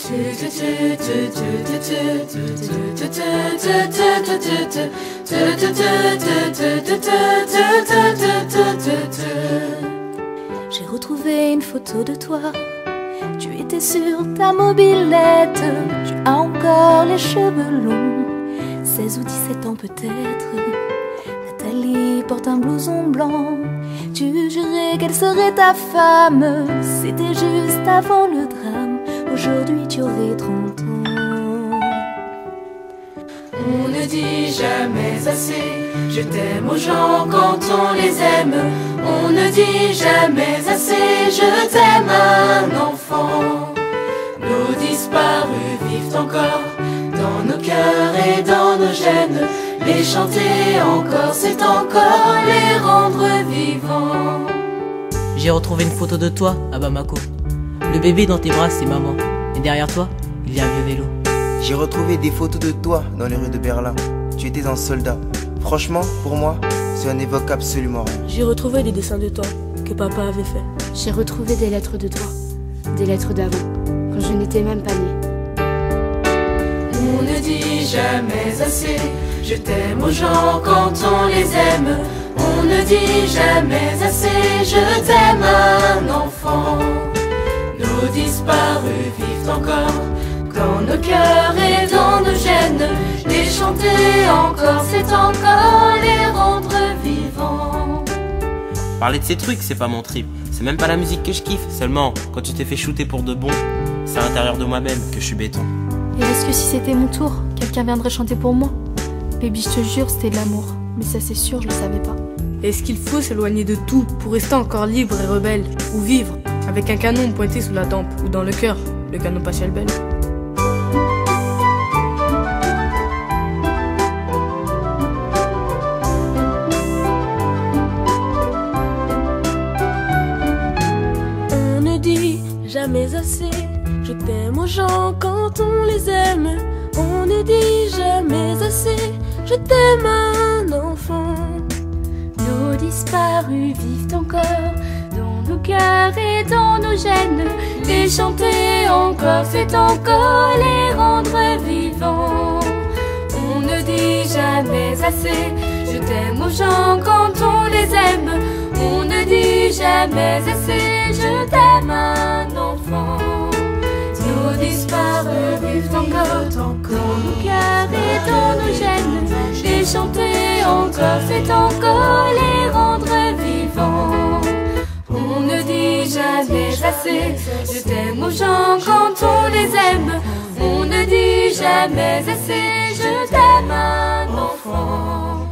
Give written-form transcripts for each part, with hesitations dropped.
J'ai retrouvé une photo de toi. Tu étais sur ta mobilette. Tu as encore les cheveux longs, 16 ou 17 ans peut-être. Nathalie porte un blouson blanc. Tu jurais qu'elle serait ta femme. C'était juste avant le drame. Aujourd'hui tu aurais 30 ans. On ne dit jamais assez je t'aime aux gens quand on les aime. On ne dit jamais assez je t'aime à un enfant. Nos disparus vivent encore dans nos cœurs et dans nos gènes. Les chanter encore, c'est encore les rendre vivants. J'ai retrouvé une photo de toi à Bamako. Le bébé dans tes bras, c'est maman. Et derrière toi, il y a un vieux vélo. J'ai retrouvé des photos de toi dans les rues de Berlin. Tu étais un soldat. Franchement, pour moi, cela n'évoque absolument rien. J'ai retrouvé des dessins de toi que papa avait fait. J'ai retrouvé des lettres de toi, des lettres d'avant, quand je n'étais même pas née. On ne dit jamais assez je t'aime aux gens quand on les aime. On ne dit jamais assez je t'aime à un enfant. Nos disparus vivent encore dans nos cœurs et dans nos gènes. Les chanter encore, c'est encore les rendre vivants. Parler de ces trucs, c'est pas mon trip. C'est même pas la musique que je kiffe. Seulement, quand tu t'es fait shooter pour de bon, c'est à l'intérieur de moi-même que je suis béton. Et est-ce que si c'était mon tour, quelqu'un viendrait chanter pour moi? Baby, je te jure, c'était de l'amour. Mais ça c'est sûr, je le savais pas. Est-ce qu'il faut s'éloigner de tout pour rester encore libre et rebelle? Ou vivre avec un canon pointé sous la tempe ou dans le cœur, le canon Pachelbel? On ne dit jamais assez je t'aime aux gens quand on les aime. On ne dit jamais assez je t'aime à un enfant. Nos disparus vivent encore dans nos cœurs et dans nos gènes. Les chanter encore, c'est encore les rendre vivants. On ne dit jamais assez je t'aime aux gens quand on les aime. On ne dit jamais assez je t'aime à un enfant. Nos disparus vivent encore dans nos cœurs et dans nos gènes. Les chanter encore, c'est encore les rendre vivants. On ne dit jamais assez je t'aime aux gens quand on les aime. On ne dit jamais assez je t'aime à un enfant.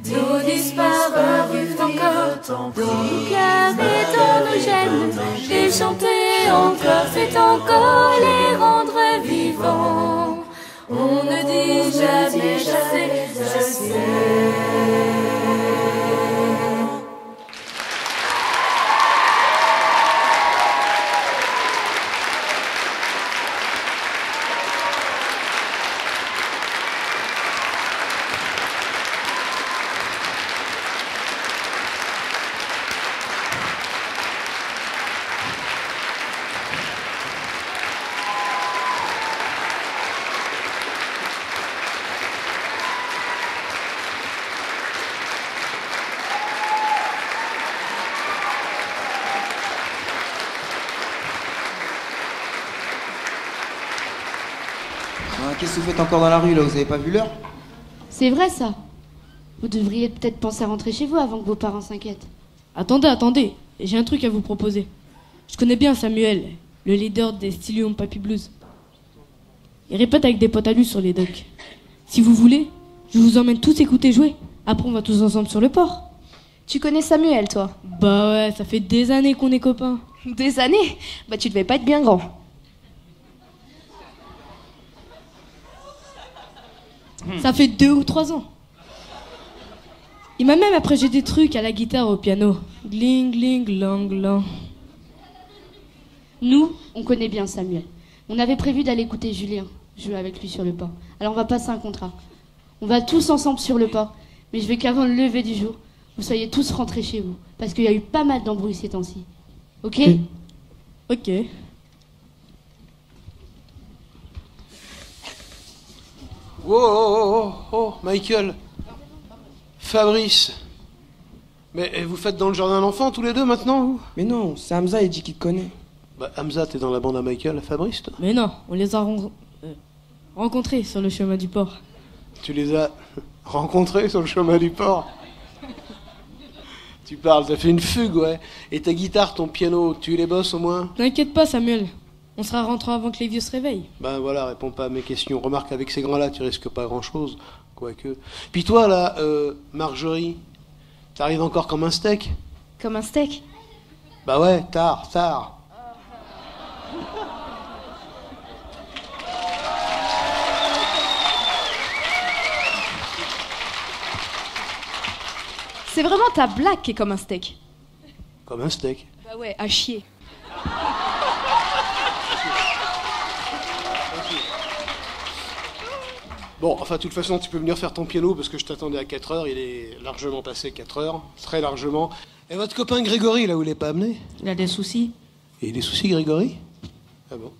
Nos disparus vivent encore dans nos cœurs et dans nos gènes. Les chanter encore, c'est encore les rendre vivants. On ne dit jamais assez. Qu'est-ce que vous faites encore dans la rue là? Vous avez pas vu l'heure? C'est vrai ça. Vous devriez peut-être penser à rentrer chez vous avant que vos parents s'inquiètent. Attendez, j'ai un truc à vous proposer. Je connais bien Samuel, le leader des Stylium Papy Blues. Il répète avec des potes à lui sur les docks. Si vous voulez, je vous emmène tous écouter jouer. Après on va tous ensemble sur le port. Tu connais Samuel, toi? Bah ouais, ça fait des années qu'on est copains. Des années? Bah tu devais pas être bien grand. Ça fait 2 ou 3 ans. Il m'a même apprêché des trucs à la guitare, au piano. Gling, gling, lang, lang. Nous, on connaît bien Samuel. On avait prévu d'aller écouter Julien jouer avec lui sur le port. Alors on va passer un contrat. On va tous ensemble sur le port. Mais je veux qu'avant le lever du jour, vous soyez tous rentrés chez vous. Parce qu'il y a eu pas mal d'embrouilles ces temps-ci. Ok? Ok. Oh, Michael. Fabrice. Mais vous faites dans le jardin d'enfants tous les deux maintenant, vous? Mais non, c'est Hamza et dit qu'il te connaît. Bah, Hamza, t'es dans la bande à Michael, Fabrice, toi? Mais non, on les a rencontrés sur le chemin du port. Tu les as rencontrés sur le chemin du port? Tu parles, t'as fait une fugue, ouais. Et ta guitare, ton piano, tu les bosses au moins? T'inquiète pas, Samuel. On sera rentré avant que les vieux se réveillent. Ben voilà, réponds pas à mes questions. Remarque, avec ces grands-là, tu risques pas grand-chose. Quoique. Puis toi, là, Marjorie, t'arrives encore comme un steak? Comme un steak. Bah ouais, tard. C'est vraiment ta blague qui est comme un steak. Comme un steak. Bah ouais, à chier. Bon, enfin, de toute façon, tu peux venir faire ton piano parce que je t'attendais à 4 heures. Il est largement passé 4 heures. Très largement. Et votre copain Grégory, là où il est pas amené? Il a des soucis. Et il a des soucis, Grégory? Ah bon?